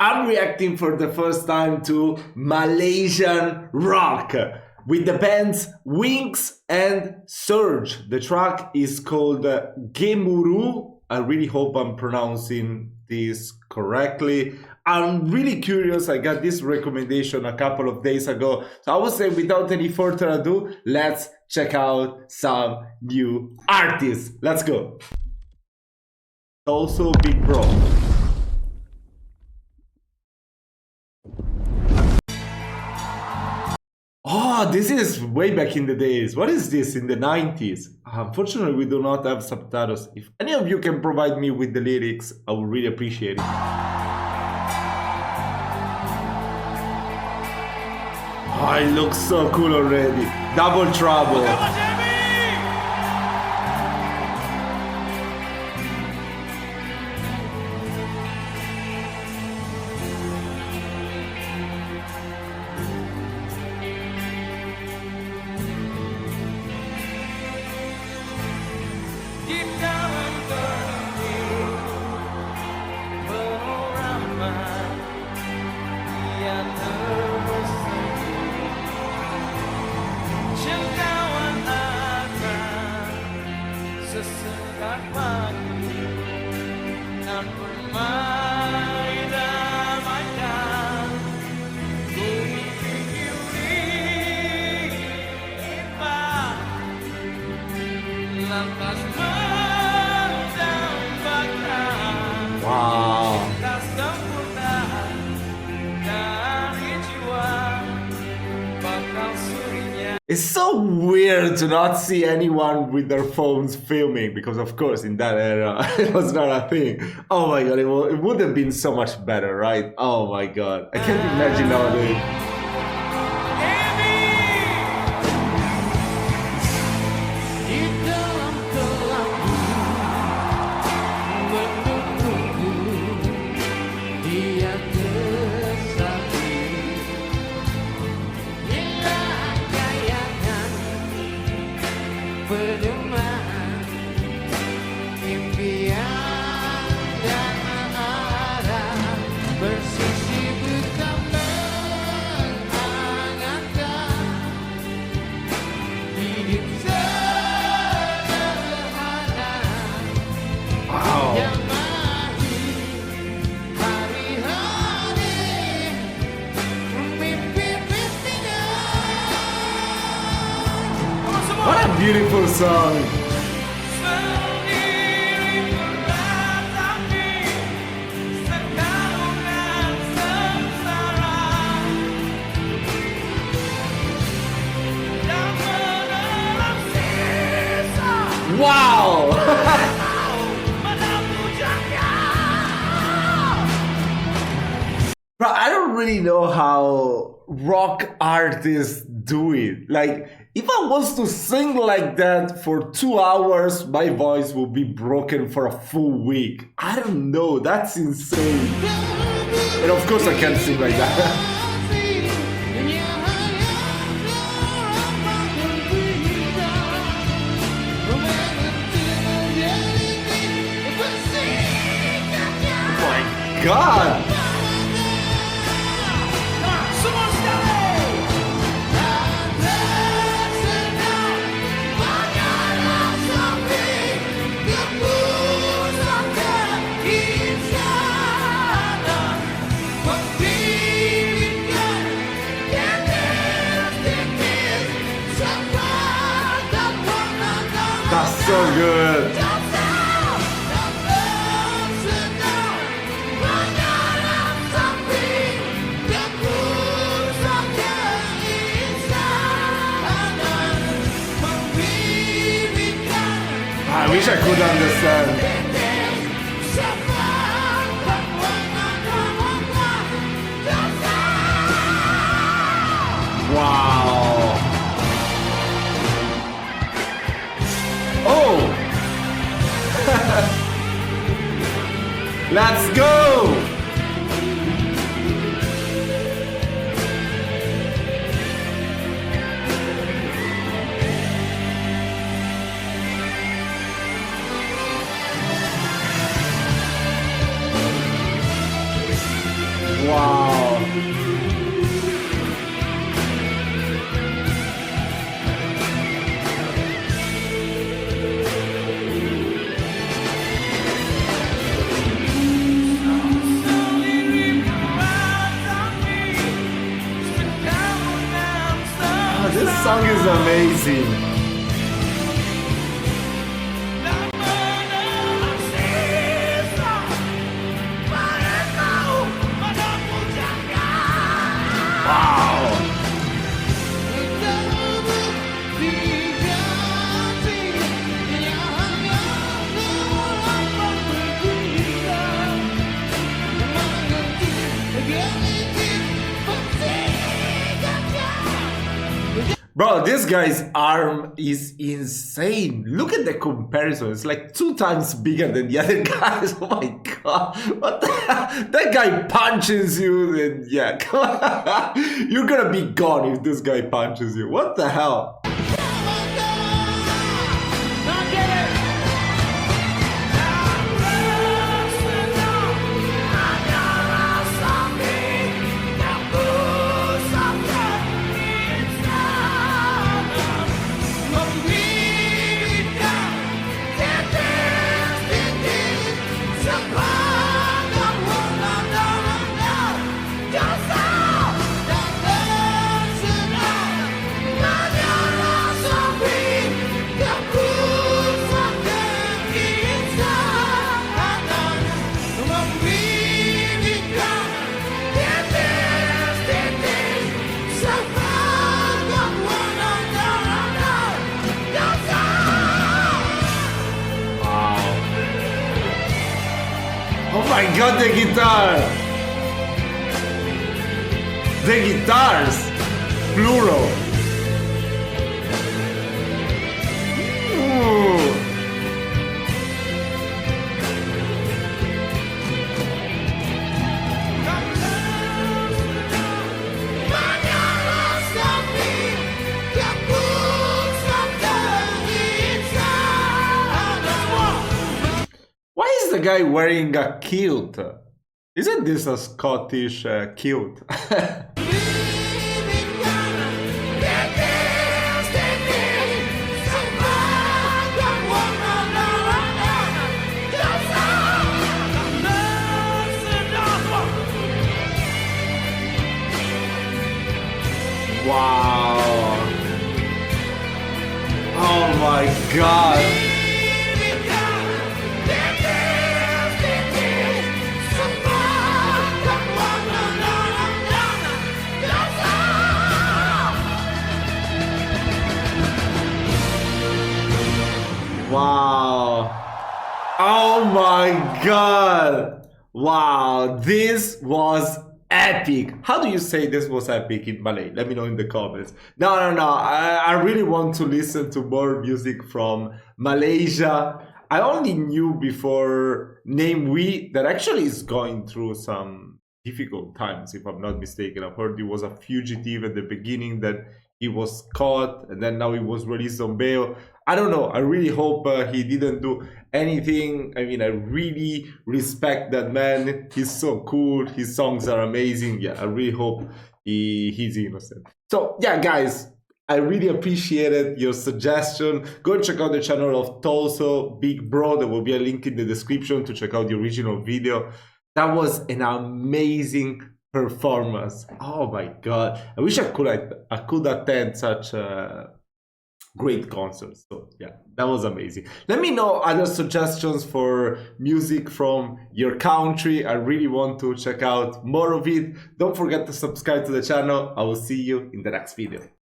I'm reacting for the first time to Malaysian rock with the bands Wings and Surge. The track is called GEMURUH. I really hope I'm pronouncing this correctly. I'm really curious. I got this recommendation a couple of days ago. So I would say without any further ado, let's check out some new artists. Let's go. Also Big Bro. Oh, this is way back in the days. What is this in the 90s? Unfortunately, we do not have subtitles. If any of you can provide me with the lyrics, I would really appreciate it. Oh, it looks so cool already. Double Trouble. Wow. It's so weird to not see anyone with their phones filming, because of course in that era it was not a thing. Oh my god, it would have been so much better, right? Oh my god, I can't imagine nowadays. What a beautiful song! Wow! Bro, I don't really know how rock artists do it. Like, if I was to sing like that for 2 hours, my voice will be broken for a full week. I don't know, that's insane. And of course I can't sing like that. Oh my god! That's so good. I wish I could understand. Wow. Oh! Let's go! Wow. Oh, this song is amazing. Bro, this guy's arm is insane. Look at the comparison. It's like 2 times bigger than the other guys. Oh my god. What the hell? That guy punches you, then yeah, come on. You're gonna be gone if this guy punches you. What the hell? Oh my god, the guitar! The guitars! Plural! Ooh. Why is the guy wearing a kilt? Isn't this a Scottish kilt? Wow! Oh my god! Wow. Oh my god. Wow. This was epic. How do you say this was epic in Malay? Let me know in the comments. No. I really want to listen to more music from Malaysia. I only knew before name We that actually is going through some difficult times, if I'm not mistaken. I've heard he was a fugitive at the beginning, that he was caught, and then now he was released on bail. I don't know. I really hope he didn't do anything. I mean, I really respect that man. He's so cool. His songs are amazing. Yeah, I really hope he's innocent. So yeah, guys, I really appreciated your suggestion. Go and check out the channel of Toso Big Bro. There will be a link in the description to check out the original video. That was an amazing performance. Oh my god. I wish I could attend such great concerts. So yeah, that was amazing. Let me know other suggestions for music from your country. I really want to check out more of it. Don't forget to subscribe to the channel. I will see you in the next video.